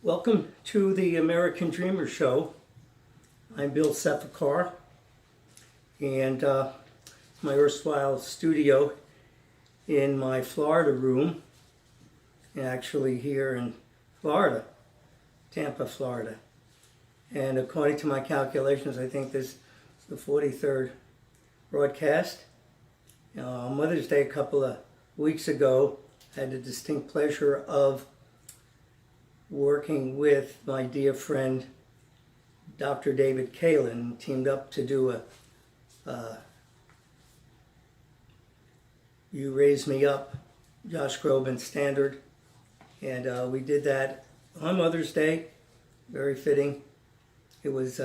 Welcome to the American Dreamer Show. I'm Bill Sefakar, and my erstwhile studio in my Florida room, actually here in Florida, Tampa, Florida. And according to my calculations, I think this is the 43rd broadcast. Mother's Day a couple of weeks ago, I had the distinct pleasure of working with my dear friend Dr. David Kalin, teamed up to do a You Raise Me Up, Josh Groban standard. And we did that on Mother's Day, very fitting. It was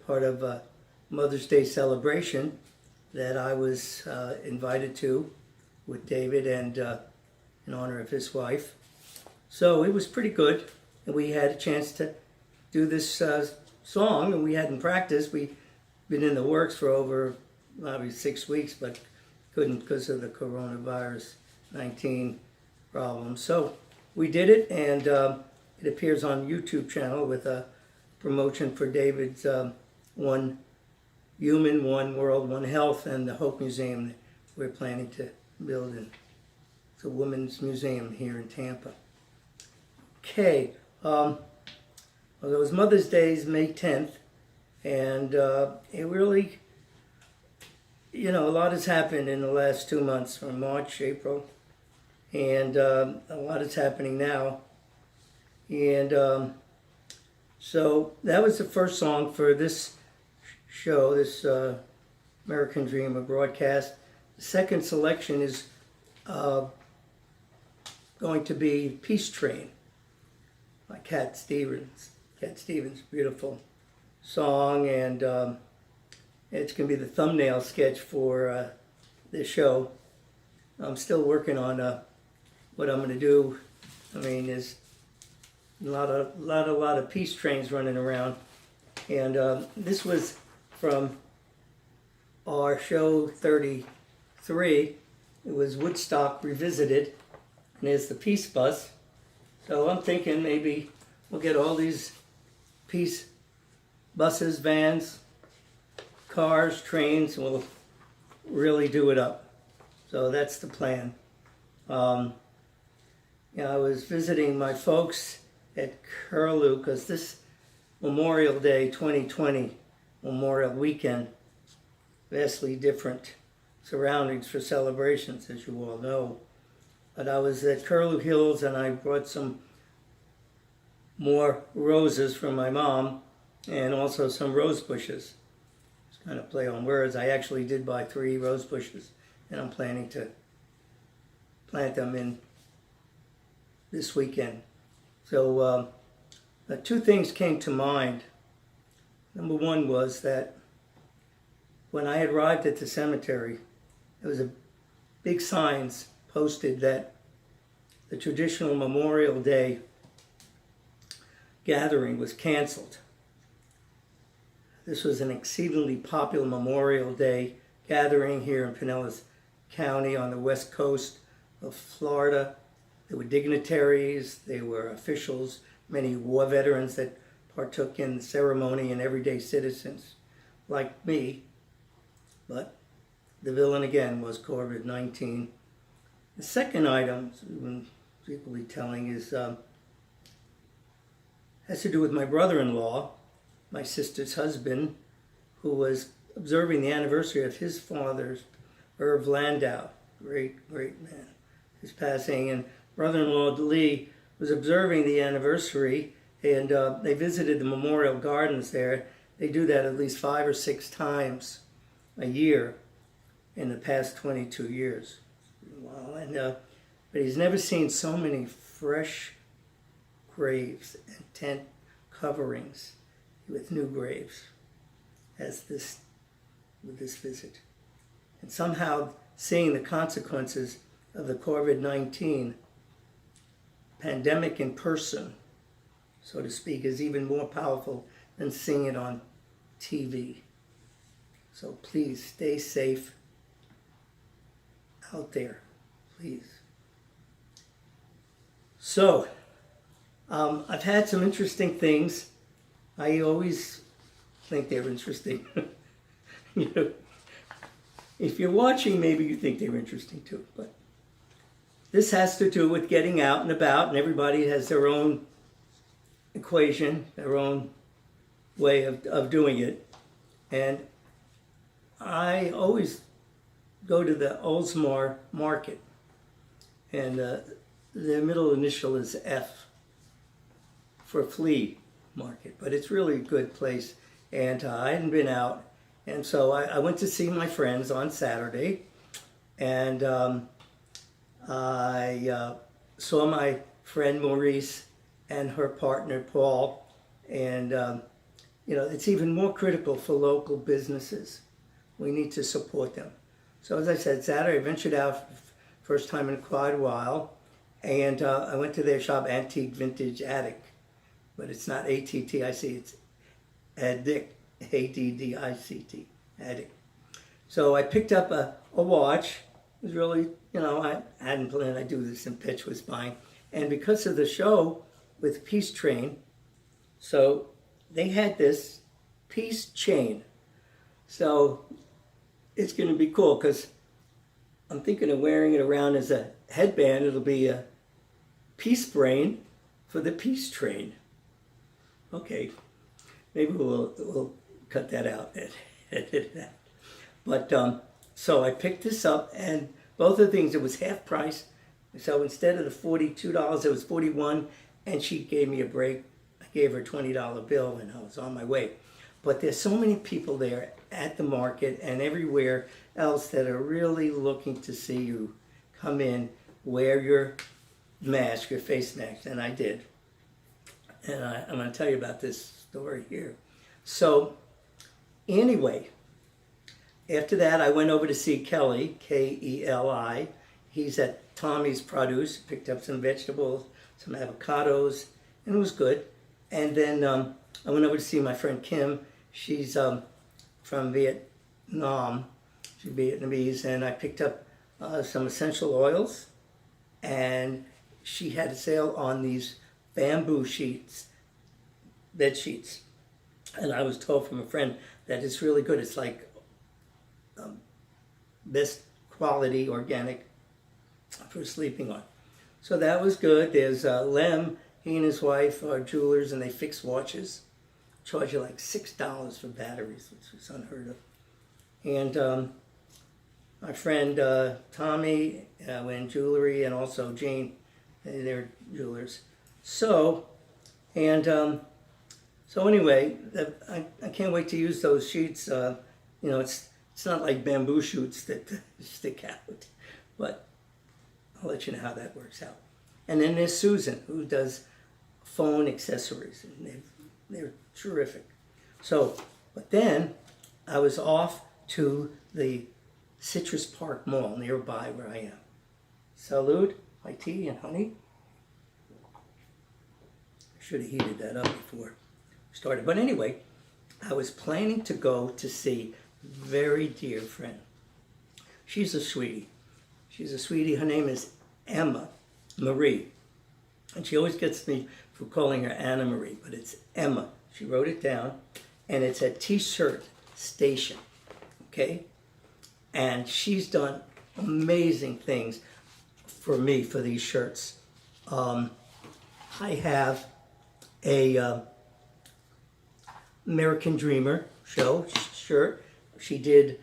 part of a Mother's Day celebration that I was invited to with David and in honor of his wife. So it was pretty good. And we had a chance to do this song, and we hadn't practiced. We've been in the works for over probably 6 weeks, but couldn't because of the coronavirus 19 problem. So we did it, and it appears on YouTube channel with a promotion for David's One Human, One World, One Health, and the Hope Museum that we're planning to build. It's a women's museum here in Tampa. Okay. Well, it was Mother's Day, May 10th, and it really, a lot has happened in the last 2 months, from March, April, and a lot is happening now. And so that was the first song for this show, this American Dreamer broadcast. The second selection is going to be Peace Train by Cat Stevens. Cat Stevens, beautiful song, and it's going to be the thumbnail sketch for this show. I'm still working on what I'm going to do. I mean, there's a lot of peace trains running around, and this was from our show 33. It was Woodstock Revisited, and there's the Peace Bus. So I'm thinking maybe we'll get all these peace buses, vans, cars, trains, and we'll really do it up. So that's the plan. I was visiting my folks at Curlew because this Memorial Day 2020, Memorial Weekend, vastly different surroundings for celebrations, as you all know. But I was at Curlew Hills, and I brought some more roses from my mom and also some rose bushes. It's kind of play on words. I actually did buy 3 rose bushes, and I'm planning to plant them in this weekend. So 2 things came to mind. Number one was that when I arrived at the cemetery, there was a big signs posted that the traditional Memorial Day gathering was canceled. This was an exceedingly popular Memorial Day gathering here in Pinellas County on the west coast of Florida. There were dignitaries, there were officials, many war veterans that partook in the ceremony, and everyday citizens like me. But the villain again was COVID-19. The second item, equally telling, is has to do with my brother-in-law, my sister's husband, who was observing the anniversary of his father's, Irv Landau, great man, his passing. And brother-in-law Lee was observing the anniversary, and they visited the Memorial Gardens there. They do that at least 5 or 6 times a year in the past 22 years. Wow. And but he's never seen so many fresh graves and tent coverings with new graves as this with this visit. And somehow seeing the consequences of the COVID-19 pandemic in person, so to speak, is even more powerful than seeing it on TV. So please stay safe out there, please. So I've had some interesting things. I always think they're interesting. You know, if you're watching, maybe you think they're interesting too. But this has to do with getting out and about, and everybody has their own equation, their own way of doing it. And I always go to the Oldsmar Market, and the middle initial is F for flea market, but it's really a good place. And I hadn't been out, and so I went to see my friends on Saturday, and I saw my friend Maurice and her partner Paul, and it's even more critical for local businesses. We need to support them. So as I said, Saturday I ventured out, first time in quite a while, and I went to their shop, Antique Vintage Attic, but it's not A-T-T-I-C, it's Addict, A-D-D-I-C-T, Addict. So I picked up a watch. It was really, I hadn't planned I'd do this, and Pitch was buying. And because of the show with Peace Train, so they had this Peace Chain. So it's going to be cool because I'm thinking of wearing it around as a headband. It'll be a Peace Brain for the Peace Train. Okay, maybe we'll cut that out and edit that. But so I picked this up, and both of the things, it was half price. So instead of the $42, it was $41, and she gave me a break. I gave her a $20 bill, and I was on my way. But there's so many people there at the market and everywhere else that are really looking to see you come in, wear your mask, your face mask, and I did. And I'm going to tell you about this story here. So anyway, after that, I went over to see Kelly, K-E-L-I. He's at Tommy's Produce, picked up some vegetables, some avocados, and it was good. And then I went over to see my friend Kim. She's from Vietnam. She's Vietnamese, and I picked up some essential oils. And she had a sale on these bamboo sheets, bed sheets. And I was told from a friend that it's really good. It's like best quality organic for sleeping on. So that was good. There's Lem. He and his wife are jewelers, and they fix watches. Charge you like $6 for batteries, which is unheard of. And my friend Tommy in jewelry, and also Jane, they're jewelers. So anyway, I can't wait to use those sheets. It's not like bamboo shoots that stick out, but I'll let you know how that works out. And then there's Susan, who does phone accessories, and they're terrific. So, but then I was off to the Citrus Park Mall nearby where I am. Salud, my tea and honey. I should have heated that up before we started. But anyway, I was planning to go to see a very dear friend. She's a sweetie. She's a sweetie. Her name is Emma Marie. And she always gets me for calling her Anna Marie, but it's Emma. She wrote it down, and it's a T-shirt station, okay? And she's done amazing things for me for these shirts. I have a American Dreamer shirt. She did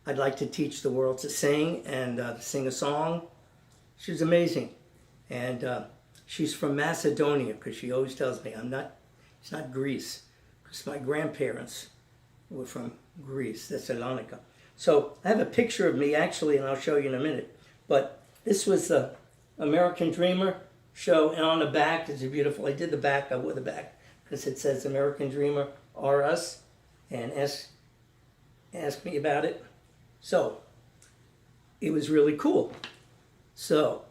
I'd Like to Teach the World to Sing, and sing a song. She's amazing. And she's from Macedonia, because she always tells me it's not Greece, because my grandparents were from Greece, Thessalonica. So I have a picture of me, actually, and I'll show you in a minute. But this was the American Dreamer show, and on the back, it's beautiful. I did the back, I wore the back, because it says American Dreamer R Us, and ask me about it. So it was really cool. So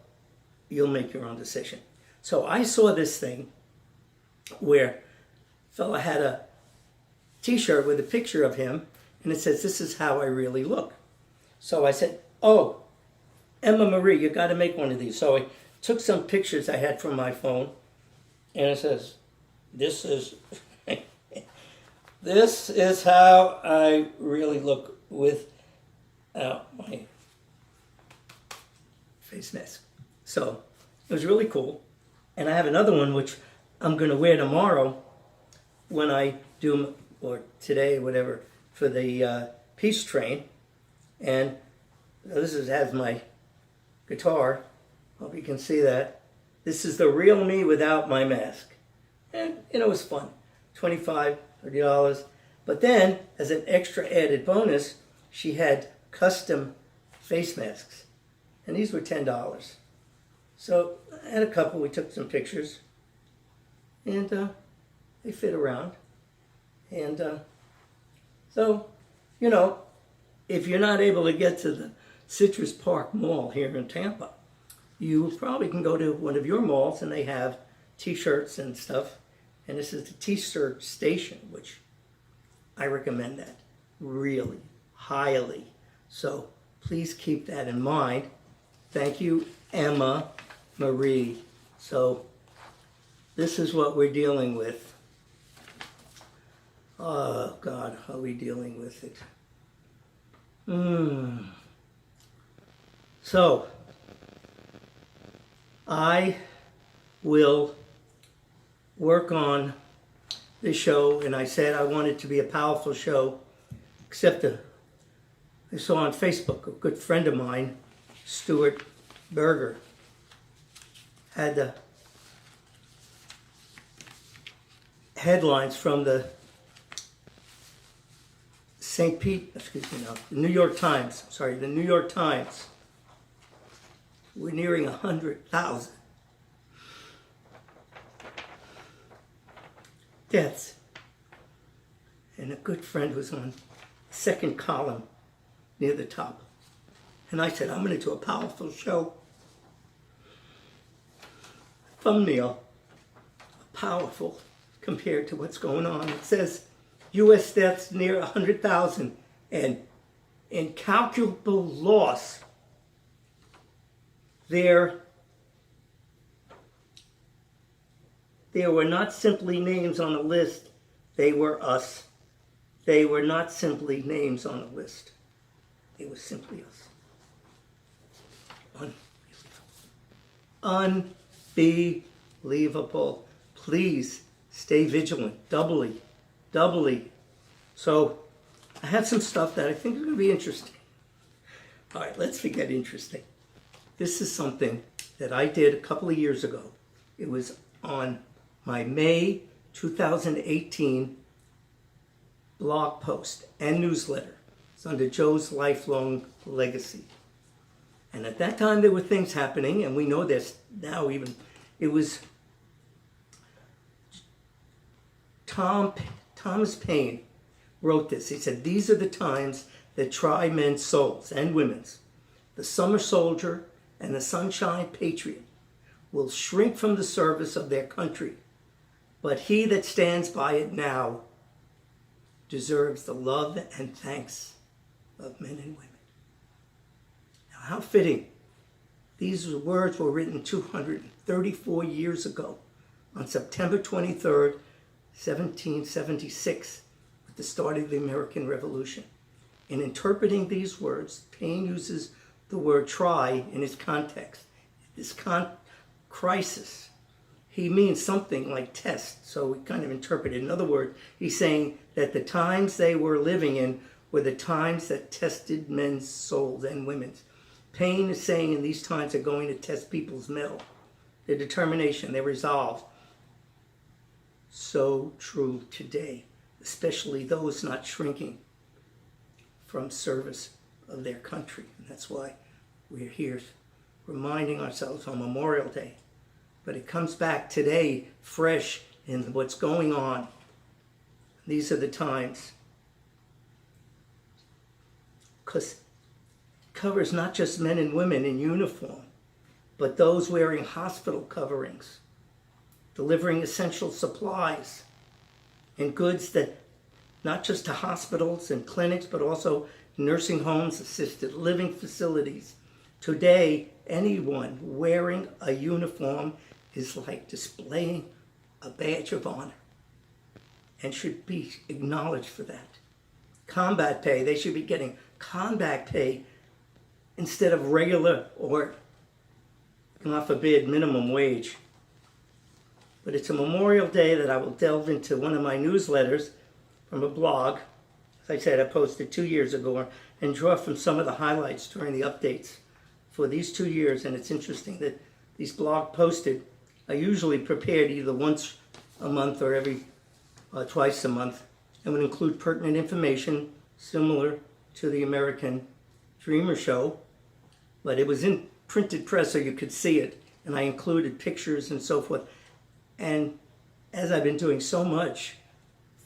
you'll make your own decision. So I saw this thing where a fella had a T-shirt with a picture of him, and it says, "This is how I really look." So I said, "Oh, Emma Marie, you got to make one of these." So I took some pictures I had from my phone, And it says, this is, this is how I really look without my face mask. So it was really cool. And I have another one which I'm going to wear tomorrow when I do, or today, whatever, for the peace train. And has my guitar. Hope you can see that. This is the real me without my mask. And, it was fun. $25, $30. But then, as an extra added bonus, she had custom face masks. And these were $10. So I had a couple. We took some pictures. And they fit around. And so, if you're not able to get to the Citrus Park Mall here in Tampa, you probably can go to one of your malls and they have t-shirts and stuff. And this is the t-shirt station, which I recommend that really highly. So please keep that in mind. Thank you, Emma Marie. So this is what we're dealing with. Oh God, how are we dealing with it? So I will work on this show, and I said I want it to be a powerful show, except I saw on Facebook a good friend of mine, Stuart Berger, had the headlines from the the New York Times. The New York Times. We're nearing 100,000 deaths. And a good friend was on the second column near the top. And I said, I'm going to do a powerful show. Thumbnail. Powerful compared to what's going on. It says, U.S. deaths near 100,000 and incalculable loss. There were not simply names on a list. They were us. They were not simply names on a list. They were simply us. Unbelievable. Please stay vigilant. Doubly. So I have some stuff that I think is going to be interesting. All right, let's forget interesting. This is something that I did a couple of years ago. It was on my May 2018 blog post and newsletter. It's under Joe's Lifelong Legacy. And at that time there were things happening, and we know this now even. It was Thomas Paine wrote this. He said, these are the times that try men's souls and women's. The summer soldier and the sunshine patriot will shrink from the service of their country, but he that stands by it now deserves the love and thanks of men and women. Now, how fitting. These words were written 234 years ago on September 23rd, 1776, with the start of the American Revolution. In interpreting these words, Paine uses the word try in its context. This crisis, he means something like test, so we kind of interpret it. In other words, he's saying that the times they were living in were the times that tested men's souls and women's. Paine is saying in these times are going to test people's mettle, their determination, their resolve. So true today, especially those not shrinking from service of their country. And that's why we're here reminding ourselves on Memorial Day. But it comes back today fresh in what's going on. These are the times. Because it covers not just men and women in uniform, but those wearing hospital coverings, delivering essential supplies and goods that not just to hospitals and clinics, but also nursing homes, assisted living facilities. Today, anyone wearing a uniform is like displaying a badge of honor and should be acknowledged for that. Combat pay, they should be getting combat pay instead of regular or, God forbid, minimum wage. But it's a Memorial Day that I will delve into one of my newsletters from a blog. As I said, I posted 2 years ago, and draw from some of the highlights during the updates for these 2 years. And it's interesting that these blog posted are usually prepared either once a month or twice a month, and would include pertinent information similar to the American Dreamer show, but it was in printed press so you could see it, and I included pictures and so forth. And as I've been doing so much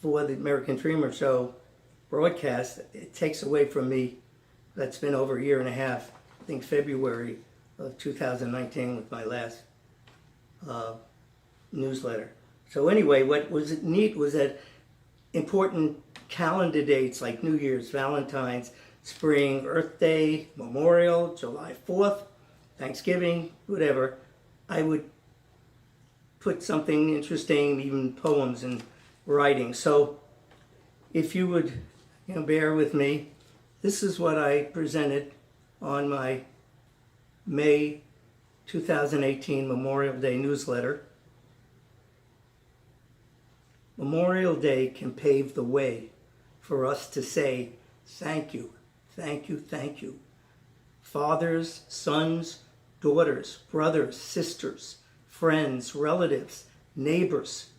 for the American Dreamer show broadcast, it takes away from me. That's been over a year and a half. I think February of 2019 was my last newsletter. So anyway, what was neat was that important calendar dates like New Year's, Valentine's, Spring, Earth Day, Memorial, July 4th, Thanksgiving, whatever, I would put something interesting, even poems and writing. So if you would bear with me, this is what I presented on my May 2018 Memorial Day newsletter. Memorial Day can pave the way for us to say thank you, thank you, thank you. Fathers, sons, daughters, brothers, sisters, friends, relatives, neighbors,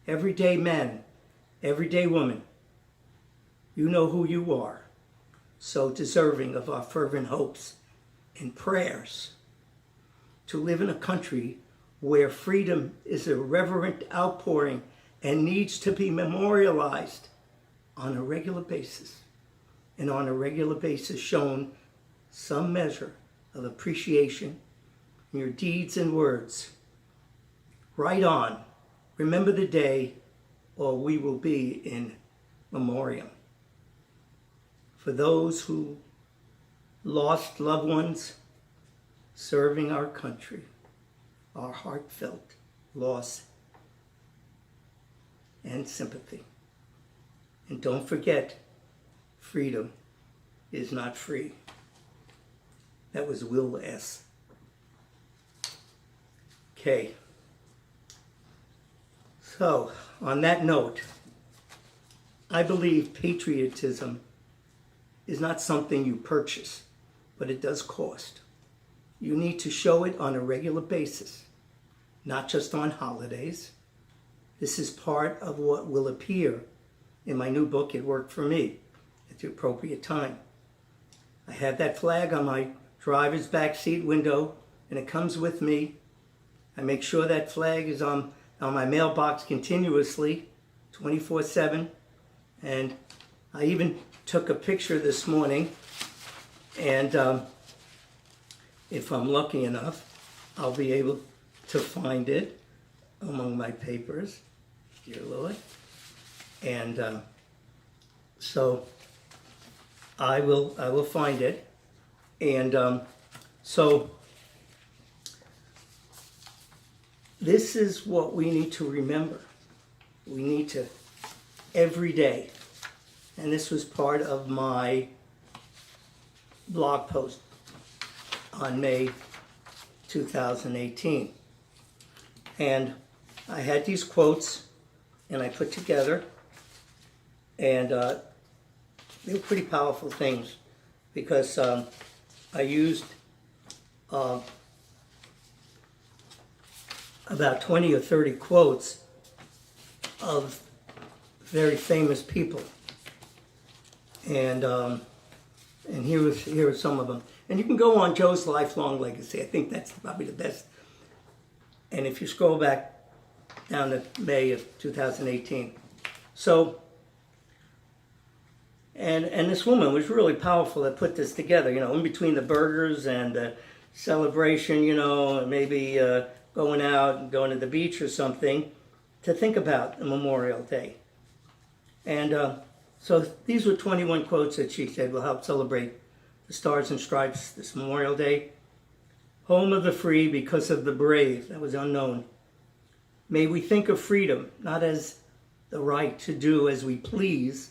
everyday men, everyday women. You know who you are, so deserving of our fervent hopes and prayers. To live in a country where freedom is a reverent outpouring and needs to be memorialized on a regular basis, and on a regular basis shown some measure of appreciation in your deeds and words. Write on, remember the day, or we will be in memoriam. For those who lost loved ones serving our country, our heartfelt loss and sympathy. And don't forget, freedom is not free. That was Will S. Okay. So, on that note, I believe patriotism is not something you purchase, but it does cost. You need to show it on a regular basis, not just on holidays. This is part of what will appear in my new book, It Worked for Me, at the appropriate time. I have that flag on my driver's back seat window, and it comes with me. I make sure that flag is on my mailbox continuously, 24/7. And I even took a picture this morning, and if I'm lucky enough, I'll be able to find it among my papers, dear Lord. And so I will find it. And so this is what we need to remember. We need to, every day, and this was part of my blog post on May 2018. And I had these quotes, and I put together, and they were pretty powerful things, because I used about 20 or 30 quotes of very famous people, and here are some of them. And you can go on Joe's Lifelong Legacy. I think that's probably the best. And if you scroll back down to May of 2018. So, and this woman was really powerful that put this together, in between the burgers and the celebration, and maybe going out and going to the beach or something, to think about the Memorial Day. And so these were 21 quotes that she said will help celebrate the Stars and Stripes this Memorial Day. Home of the free because of the brave. That was unknown. May we think of freedom not as the right to do as we please,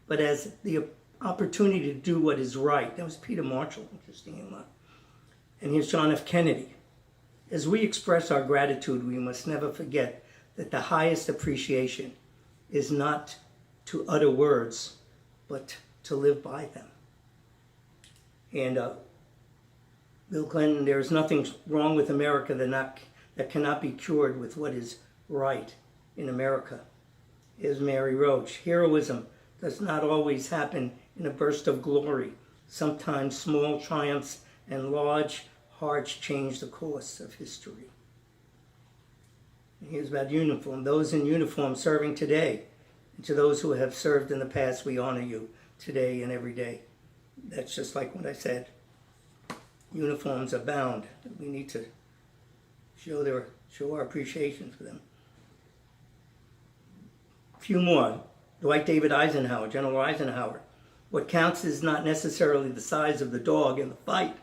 but as the opportunity to do what is right. That was Peter Marshall, interesting enough. And here's John F. Kennedy. As we express our gratitude, we must never forget that the highest appreciation is not to utter words, but to live by them. And Bill Clinton, there is nothing wrong with America that cannot be cured with what is right in America. Here's Mary Roach. Heroism does not always happen in a burst of glory. Sometimes small triumphs and large hearts change the course of history. And here's about uniform. Those in uniform serving today, and to those who have served in the past, we honor you today and every day. That's just like what I said. Uniforms abound. We need to show our appreciation for them. A few more. Dwight David Eisenhower, General Eisenhower. What counts is not necessarily the size of the dog in the fight.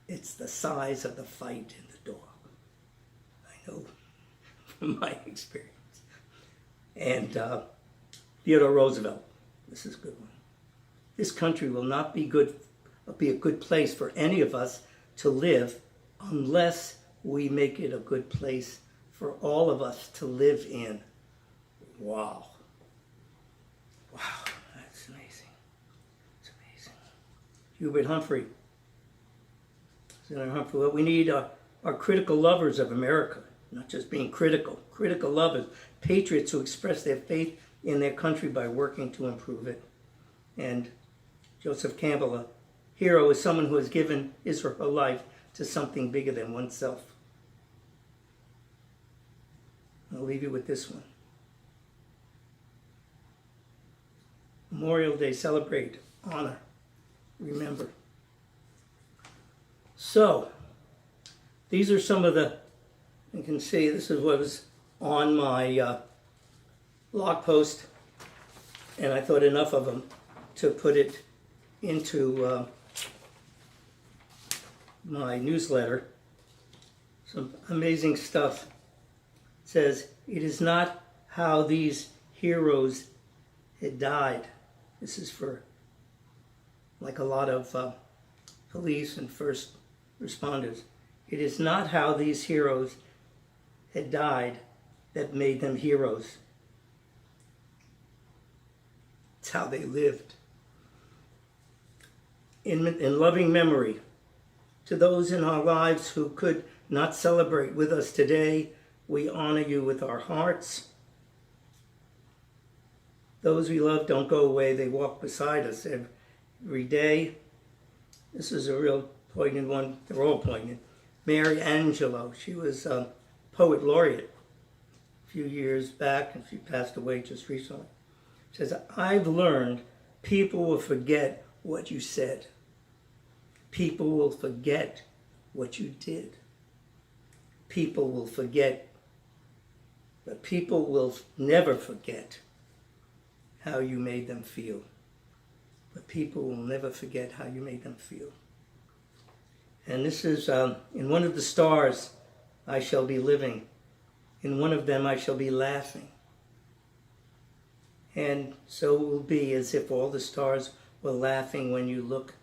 It's the size of the fight in the dog. I know from my experience. And Theodore Roosevelt. This is a good one. This country will not be a good place for any of us to live unless we make it a good place for all of us to live in. Wow. Wow, that's amazing. It's amazing. Hubert Humphrey. Senator Humphrey, what we need are critical lovers of America, not just being critical lovers, patriots who express their faith in their country by working to improve it. And Joseph Campbell, a hero is someone who has given his or her life to something bigger than oneself. I'll leave you with this one. Memorial Day, celebrate, honor, remember. So, these are some of the, you can see this is what was on my blog post, and I thought enough of them to put it into my newsletter. Some amazing stuff. It says, it is not how these heroes had died. This is for like a lot of police and first responders. It is not how these heroes had died that made them heroes. It's how they lived. In loving memory, to those in our lives who could not celebrate with us today, we honor you with our hearts. Those we love don't go away. They walk beside us every day. This is a real poignant one. They're all poignant. Mary Angelou. She was a poet laureate a few years back, and she passed away just recently. She says, I've learned people will forget what you said. People will forget what you did. People will forget, but people will never forget how you made them feel. But people will never forget how you made them feel. And this is, in one of the stars I shall be living. In one of them I shall be laughing. And so it will be as if all the stars were laughing when you look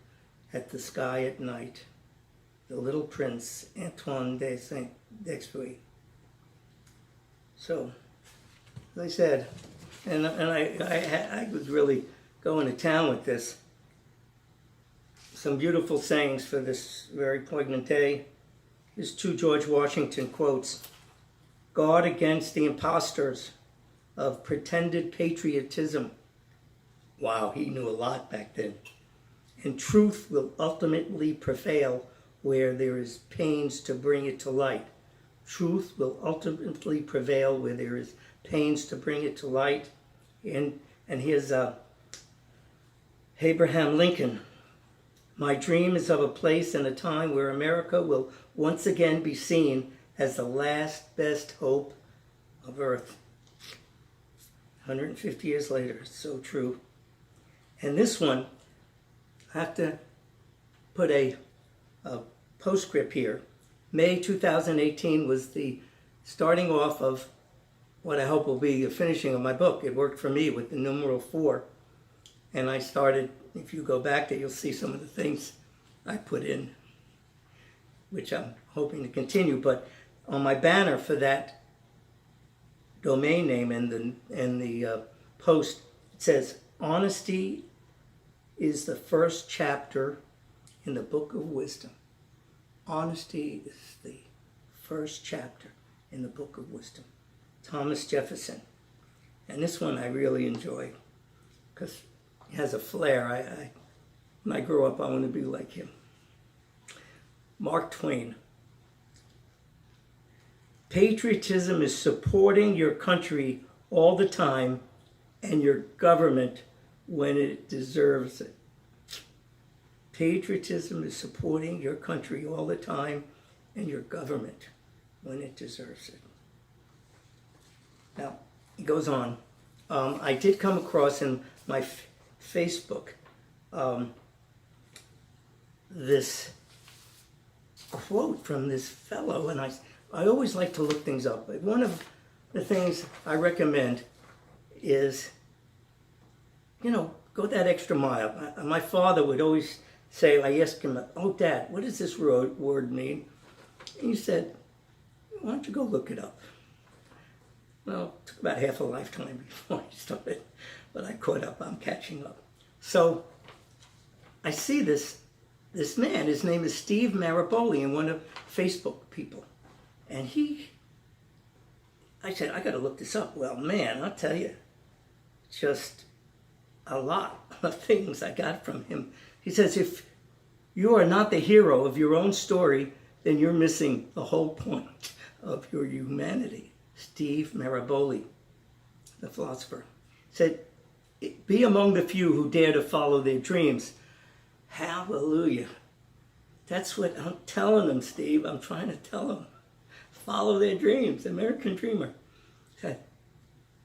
at the sky at night. The Little Prince, Antoine de Saint-Exupéry. So, as I said, and I was really going to town with this. Some beautiful sayings for this very poignant day. Here's two George Washington quotes. Guard against the impostors of pretended patriotism. Wow, he knew a lot back then. And truth will ultimately prevail where there is pains to bring it to light. Truth will ultimately prevail where there is pains to bring it to light. And here's Abraham Lincoln. My dream is of a place and a time where America will once again be seen as the last best hope of earth. 150 years later, it's so true. And this one, I have to put a postscript here. May 2018 was the starting off of what I hope will be the finishing of my book. It worked for me with the numeral 4. And I started, if you go back there, you'll see some of the things I put in, which I'm hoping to continue. But on my banner for that domain name and the post, it says, "Honesty is the first chapter in the book of wisdom." Honesty is the first chapter in the book of wisdom. Thomas Jefferson. And this one I really enjoy because he has a flair. When I grow up, I want to be like him. Mark Twain. Patriotism is supporting your country all the time and your government when it deserves it. Patriotism is supporting your country all the time and your government when it deserves it. Now, it goes on. I did come across in my Facebook this quote from this fellow, and I always like to look things up. But one of the things I recommend is, go that extra mile. My father would always say, I asked him, "Oh, Dad, what does this word mean?" And he said, "Why don't you go look it up?" Well, it took about half a lifetime before I started, but I caught up. I'm catching up. So I see this man. His name is Steve Maraboli, and one of Facebook people. And I said, I got to look this up. Well, man, I'll tell you, just a lot of things I got from him. He says, if you are not the hero of your own story, then you're missing the whole point of your humanity. Steve Maraboli, the philosopher, said, be among the few who dare to follow their dreams. Hallelujah. That's what I'm telling them, Steve. I'm trying to tell them. Follow their dreams. American dreamer. Said,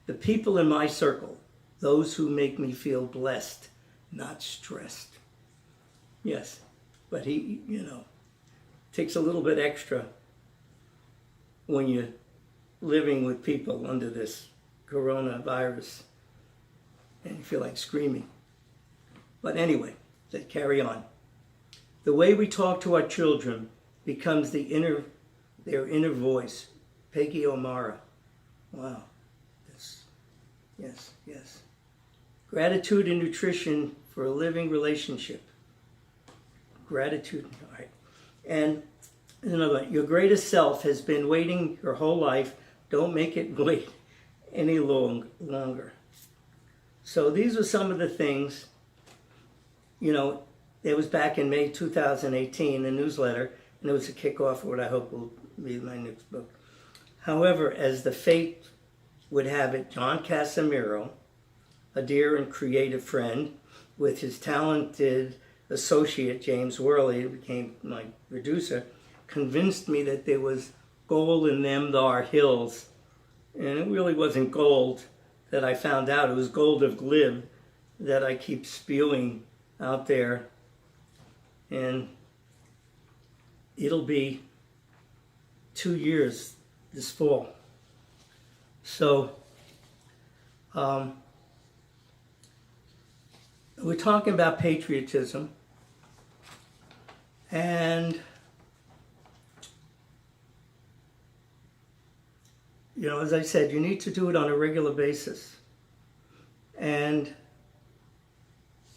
the people in my circle, those who make me feel blessed, not stressed. Yes, but he, takes a little bit extra when you're living with people under this coronavirus and you feel like screaming. But anyway, let's carry on. The way we talk to our children becomes their inner voice. Peggy O'Mara. Wow. Yes. Gratitude and nutrition for a living relationship. Gratitude. All right. And another one. Your greatest self has been waiting your whole life. Don't make it wait any longer. So these were some of the things, it was back in May 2018, the newsletter, and it was a kickoff for what I hope will be my next book. However, as the fate would have it, John Casimiro, a dear and creative friend, with his talented associate, James Worley, who became my producer, convinced me that there was gold in them thar hills. And it really wasn't gold that I found out. It was gold of glib that I keep spewing out there. And it'll be 2 years this fall. So we're talking about patriotism, and as I said, you need to do it on a regular basis, and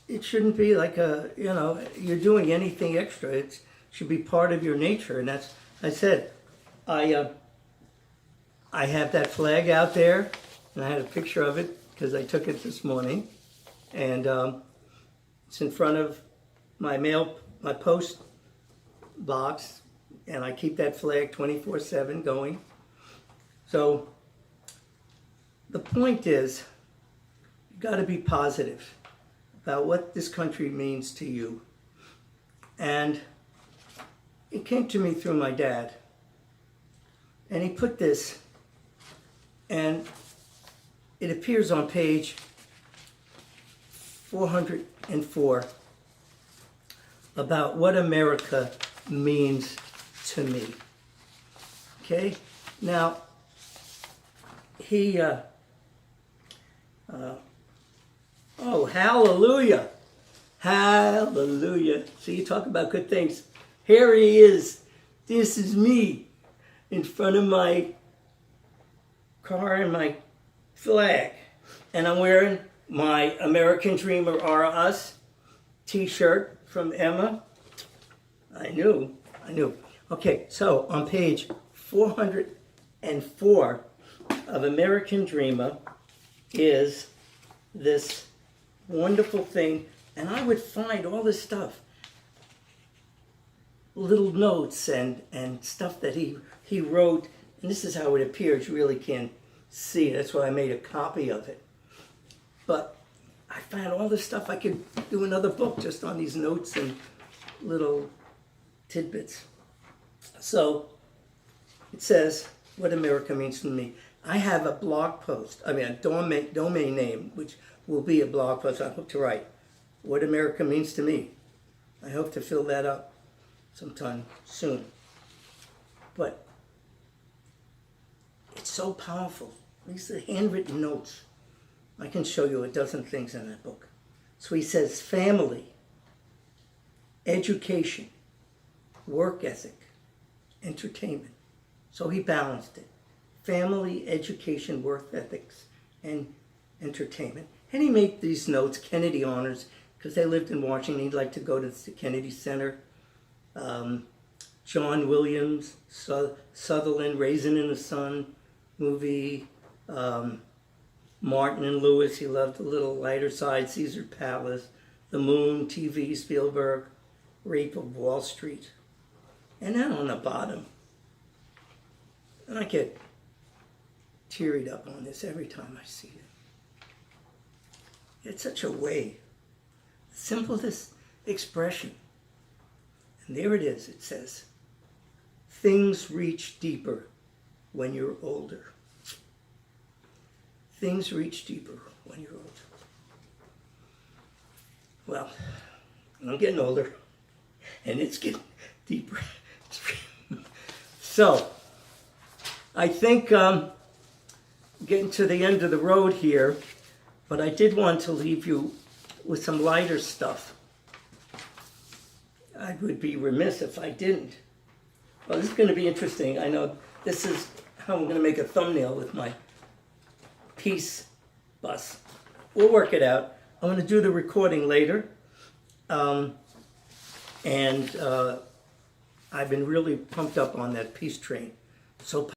it shouldn't be like you're doing anything extra. It should be part of your nature, and that's, I said, I have that flag out there, and I had a picture of it because I took it this morning, and it's in front of my post box, and I keep that flag 24/7 going. So the point is, you got to be positive about what this country means to you. And it came to me through my dad. And he put this, and it appears on page 404 about what America means to me. Okay? Now, he, oh, hallelujah. Hallelujah. See, you talk about good things. Here he is. This is me in front of my car and my flag. And I'm wearing my American Dreamer Are Us t-shirt from Emma. I knew. Okay, so on page 404 of American Dreamer is this wonderful thing. And I would find all this stuff, little notes and stuff that he wrote. And this is how it appears. You really can't see. That's why I made a copy of it. But I found all this stuff. I could do another book just on these notes and little tidbits. So it says, what America means to me. I have a blog post, a domain name, which will be a blog post. I hope to write what America means to me. I hope to fill that up sometime soon. But it's so powerful. These are handwritten notes. I can show you a dozen things in that book. So he says family, education, work ethic, entertainment. So he balanced it. Family, education, work ethics, and entertainment. And he made these notes, Kennedy honors, because they lived in Washington. He'd like to go to the Kennedy Center. John Williams, Sutherland, Raisin in the Sun movie. Martin and Lewis, he loved The Little Lighter Side, Caesar Palace, The Moon, TV, Spielberg, Rape of Wall Street. And then on the bottom, and I get tearied up on this every time I see it. It's such a way, the simplest expression. And there it is, it says, things reach deeper when you're older. Things reach deeper when you're older. Well, I'm getting older, and it's getting deeper. So, I think getting to the end of the road here, but I did want to leave you with some lighter stuff. I would be remiss if I didn't. Well, this is going to be interesting. I know this is how I'm going to make a thumbnail with my peace bus. We'll work it out. I'm going to do the recording later. I've been really pumped up on that peace train. So